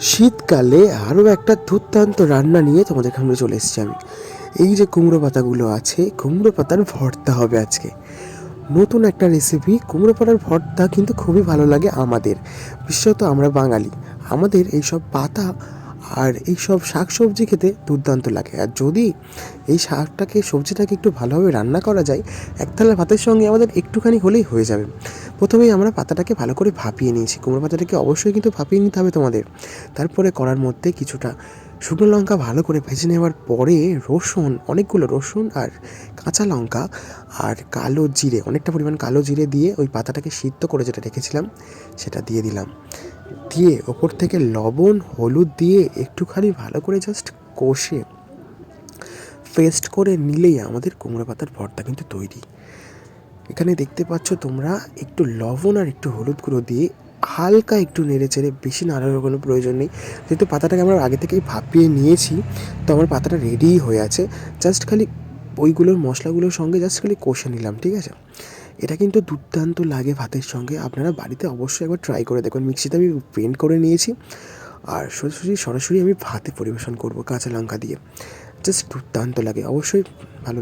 শীতকালে আরও একটা দুর্দান্ত রান্না নিয়ে তোমাদের সামনে চলে এসেছি আমি। এই যে কুমড়ো পাতাগুলো আছে, কুমড়ো পাতার ভর্তা হবে আজকে। নতুন একটা রেসিপি। কুমড়ো পাতার ভর্তা কিন্তু খুবই ভালো লাগে আমাদের, বিশেষত আমরা বাঙালি। আমাদের এইসব পাতা আর এইসব শাক সবজি খেতে দুর্দান্ত লাগে। আর যদি এই শাকটাকে সবজিটাকে একটু ভালোভাবে রান্না করা যায়, এক থালা ভাতের সঙ্গে আমাদের একটুখানি হলেই হয়ে যাবে। প্রথমেই আমরা পাতাটাকে ভালো করে ভাপিয়ে নিয়েছি। কুমড়ো পাতাটাকে অবশ্যই কিন্তু ভাপিয়ে নিতে হবে তোমাদের। তারপরে কড়ার মধ্যে কিছুটা শুকনো লঙ্কা ভালো করে ভেজে নেওয়ার পরে রসুন, অনেকগুলো রসুন আর কাঁচা লঙ্কা আর কালো জিরে, অনেকটা পরিমাণ কালো জিরে দিয়ে ওই পাতাটাকে সিদ্ধ করে যেটা রেখেছিলাম সেটা দিয়ে দিলাম। দিয়ে ওপর থেকে লবণ হলুদ দিয়ে একটুখানি ভালো করে জাস্ট কষে পেস্ট করে নিলেই আমাদের কুমড়ো পাতার ভর্তা কিন্তু তৈরি। এখানে দেখতে পাচ্ছ তোমরা, একটু লবণ আর একটু হলুদ গুঁড়ো দিয়ে হালকা একটু নেড়ে চেড়ে, বেশি নাড়ানোর কোনো প্রয়োজন নেই, যেহেতু পাতাটাকে আমরা আগে থেকেই ভাপিয়ে নিয়েছি। তো আমার পাতাটা রেডিই হয়ে আছে। জাস্ট খালি ওইগুলোর মশলাগুলোর সঙ্গে জাস্ট খালি কষে নিলাম, ঠিক আছে? এটা কিন্তু দুর্দান্ত লাগে ভাতের সঙ্গে। আপনারা বাড়িতে অবশ্যই একবার ট্রাই করে দেখুন। মিক্সিতে আমি ব্লেন্ড করে নিয়েছি আর সরাসরি আমি ভাতে পরিবেশন করব কাঁচা লঙ্কা দিয়ে। জাস্ট দুর্দান্ত লাগে, অবশ্যই ভালো।